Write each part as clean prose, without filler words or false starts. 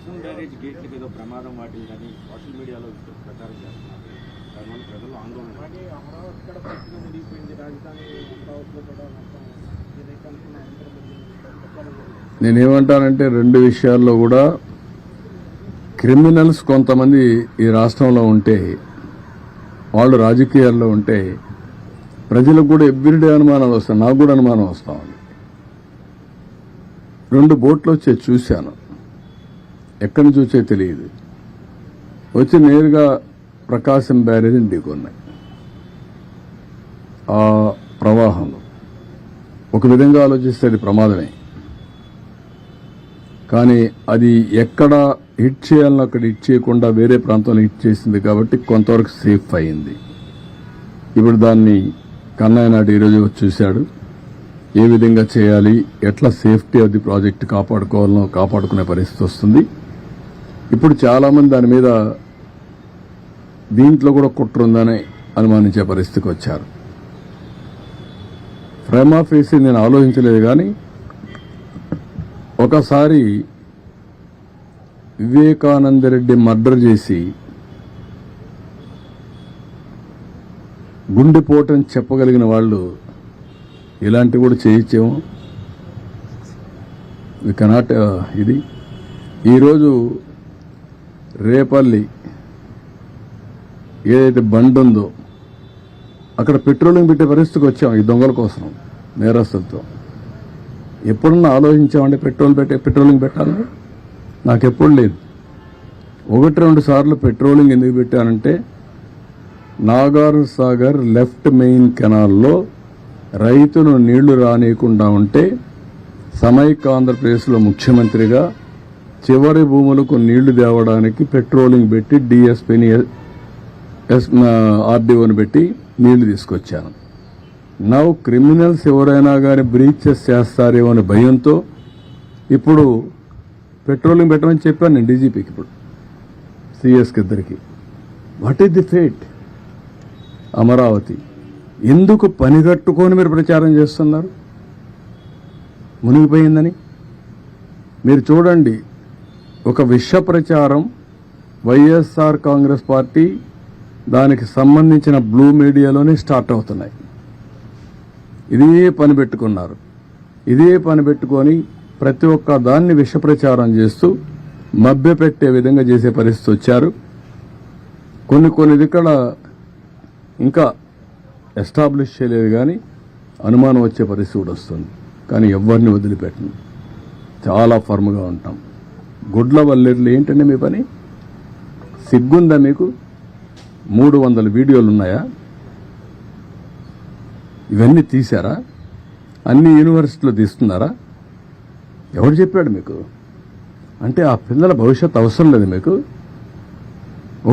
Krishna barrage గేట్లకు ఏదో ప్రమాదం వాటిందని social మీడియాలో ప్రచారం చేస్తున్నారు. దానివల్ల ప్రజలు ఆందోళన. అమరావతి కూడా పూర్తిగా మునిగిపోయింది, రాజధాని అమరావతిలో కూడా నేనేమంటానంటే రెండు విషయాల్లో కూడా క్రిమినల్స్ కొంతమంది ఈ రాష్ట్రంలో ఉంటే, వాళ్ళు రాజకీయాల్లో ఉంటే ప్రజలకు కూడా ఎవ్రీడే అనుమానాలు వస్తాయి. నాకు కూడా అనుమానం వస్తా ఉంది. 2 బోట్లు వచ్చే చూశాను, ఎక్కడి నుంచి వచ్చే తెలియదు, వచ్చి నేరుగా ప్రకాశం బ్యారేజ్ని ఢీకొన్నాయి. ఆ ప్రవాహంలో ఒక విధంగా ఆలోచిస్తే అది ప్రమాదమే, కానీ అది ఎక్కడ హిట్ చేయాలని అక్కడ హిట్ చేయకుండా వేరే ప్రాంతంలో హిట్ చేసింది కాబట్టి కొంతవరకు సేఫ్ అయింది. ఇప్పుడు దాన్ని కన్నయ్య నాయుడు ఈరోజు చూశాడు, ఏ విధంగా చేయాలి, ఎట్లా సేఫ్టీ ఆఫ్ ది ప్రాజెక్ట్ కాపాడుకోవాలనో కాపాడుకునే పరిస్థితి వస్తుంది. ఇప్పుడు చాలామంది దాని మీద దీంట్లో కూడా కుట్ర ఉందని అనుమానించే పరిస్థితికి వచ్చారు. ప్రేమా ఫేసి నేను ఆలోచించలేదు, కానీ ఒకసారి వివేకానందరెడ్డి మర్డర్ చేసి గుండెపోటని చెప్పగలిగిన వాళ్ళు ఇలాంటివి కూడా చేయొచ్చేమో. వి కెనాట్ ఇది ఈరోజు రేపల్లి ఏదైతే బండ్ ఉందో అక్కడ పెట్రోలింగ్ పెట్టే పరిస్థితికి వచ్చాం ఈ దొంగల కోసం, నేరస్తులతో. ఎప్పుడన్నా ఆలోచించామండి పెట్రోలింగ్ పెట్టాలని? నాకెప్పుడు లేదు. 1-2 సార్లు పెట్రోలింగ్ ఎందుకు పెట్టానంటే, నాగార్జున సాగర్ లెఫ్ట్ మెయిన్ కెనాల్లో రైతులు నీళ్లు రానియకుండా ఉంటే సమైక్య ఆంధ్రప్రదేశ్లో ముఖ్యమంత్రిగా చివరి భూములకు నీళ్లు తేవడానికి పెట్రోలింగ్ పెట్టి డిఎస్పీని ఆర్డీఓని పెట్టి నీళ్లు తీసుకొచ్చాను. నౌ క్రిమినల్స్ ఎవరైనా కానీ బ్రీచెస్ చేస్తారేమో అనే భయంతో ఇప్పుడు పెట్రోలింగ్ పెట్టమని చెప్పాను నేను డీజీపీకి, ఇప్పుడు సిఎస్కి ఇద్దరికి. What is the fate? Amaravati ఎందుకు పనిగట్టుకొని మీరు ప్రచారం చేస్తున్నారు మునిగిపోయిందని? మీరు చూడండి, ఒక విష ప్రచారం వైఎస్ఆర్ కాంగ్రెస్ పార్టీ దానికి సంబంధించిన బ్లూ మీడియాలోనే స్టార్ట్ అవుతున్నాయి. ఇదే పని పెట్టుకున్నారు. ఇదే పని పెట్టుకొని ప్రతి ఒక్క దాన్ని విష ప్రచారం చేస్తూ మభ్యపెట్టే విధంగా చేసే పరిస్థితి వచ్చారు. కొన్ని ఇక్కడ ఇంకా ఎస్టాబ్లిష్ చేయలేదు, కానీ అనుమానం వచ్చే పరిస్థితి కూడా వస్తుంది. కానీ ఎవరిని వదిలిపెట్టను, చాలా ఫర్మ్గా ఉంటాం. గుడ్ల వల్లేర్లు ఏంటంటే మీ పని? సిగ్గుందా మీకు? 300 వీడియోలు ఉన్నాయా? ఇవన్నీ తీశారా? అన్ని యూనివర్సిటీలో తీస్తున్నారా? ఎవరు చెప్పాడు మీకు? అంటే ఆ పిల్లల భవిష్యత్తు అవసరం లేదు మీకు?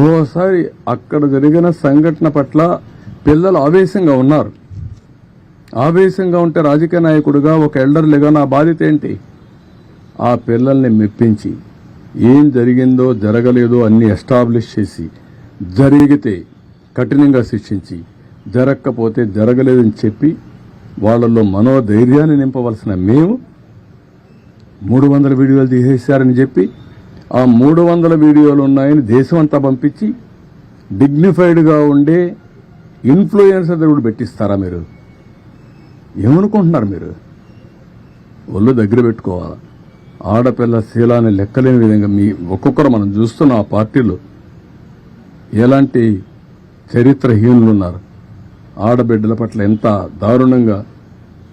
ఓసారి అక్కడ జరిగిన సంఘటన పట్ల పిల్లలు ఆవేశంగా ఉన్నారు. ఆవేశంగా ఉంటే రాజకీయ నాయకుడిగా, ఒక ఎల్డర్లుగా నా బాధ్యత ఏంటి? ఆ పిల్లల్ని మెప్పించి ఏం జరిగిందో జరగలేదో అన్ని ఎస్టాబ్లిష్ చేసి, జరిగితే కఠినంగా శిక్షించి, జరగకపోతే జరగలేదని చెప్పి వాళ్ళల్లో మనోధైర్యాన్ని నింపవలసిన మేము 300 వీడియోలు తీసేశారని చెప్పి ఆ 300 వీడియోలు ఉన్నాయని దేశమంతా పంపించి డిగ్నిఫైడ్గా ఉండే ఇన్ఫ్లుయెన్సర్ కూడా పెట్టిస్తారా మీరు? ఏమనుకుంటున్నారు మీరు? ఒళ్ళు దగ్గర పెట్టుకోవాలా. ఆడపిల్ల శీలాన్ని లెక్కలేని విధంగా మీ ఒక్కొక్కరు మనం చూస్తున్న ఆ పార్టీలో ఎలాంటి చరిత్రహీనులు ఉన్నారు. ఆడబిడ్డల పట్ల ఎంత దారుణంగా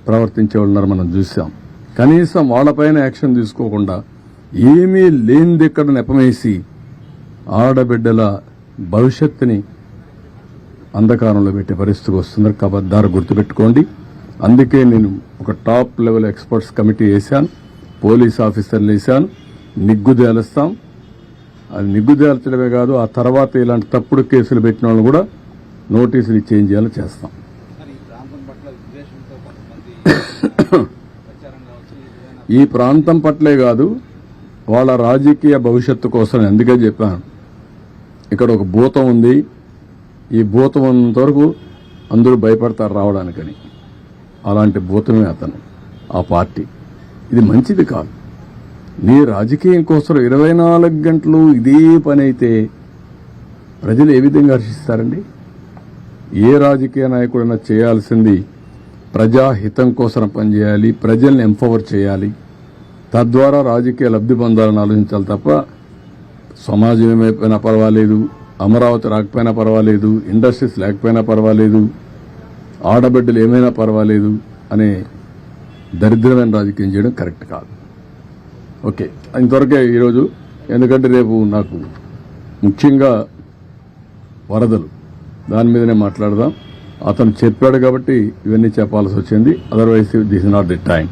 ప్రవర్తించే ఉన్నారు మనం చూసాం. కనీసం వాళ్ళపైన యాక్షన్ తీసుకోకుండా ఏమీ లేనిది ఇక్కడ నెపమేసి ఆడబిడ్డల భవిష్యత్తుని అంధకారంలో పెట్టే పరిస్థితికి వస్తున్నారు. కబద్దారు గుర్తుపెట్టుకోండి. అందుకే నేను ఒక టాప్ లెవెల్ ఎక్స్పర్ట్స్ కమిటీ వేశాను, పోలీస్ ఆఫీసర్లు వేశాను. నిగ్గుదేలుస్తాం. అది నిగ్గుదేల్చడమే కాదు, ఆ తర్వాత ఇలాంటి తప్పుడు కేసులు పెట్టిన వాళ్ళు కూడా నోటీసులు ఇచ్చేంజ్ చేయాలో చేస్తాం. ఈ ప్రాంతం పట్లే కాదు, వాళ్ళ రాజకీయ భవిష్యత్తు కోసం. అందుకే చెప్పాను, ఇక్కడ ఒక భూతం ఉంది, ఈ భూతం ఉన్నంత వరకు అందరూ భయపడతారు రావడానికని. అలాంటి భూతమే అతను, ఆ పార్టీ. ఇది మంచిది కాదు. నీ రాజకీయం కోసం 24 గంటలు ఇదే పని అయితే ప్రజలు ఏ విధంగా హర్షిస్తారండి? ఏ రాజకీయ నాయకుడైనా చేయాల్సింది ప్రజాహితం కోసం పనిచేయాలి, ప్రజల్ని ఎంపవర్ చేయాలి, తద్వారా రాజకీయ లబ్ధి పొందాలని ఆలోచించాలి తప్ప సమాజం ఏమైపోయినా పర్వాలేదు, అమరావతి రాకపోయినా పర్వాలేదు, ఇండస్ట్రీస్ లేకపోయినా పర్వాలేదు, ఆడబిడ్డలు ఏమైనా పర్వాలేదు అనే దరిద్రమైన రాజకీయం చేయడం కరెక్ట్ కాదు. ఓకే, ఇంతవరకే ఈరోజు. ఎందుకంటే రేపు నాకు ముఖ్యంగా వరదలు దాని మీదనే మాట్లాడదాం. అతను చెప్పాడు కాబట్టి ఇవన్నీ చెప్పాల్సి వచ్చింది. Otherwise this is not the time.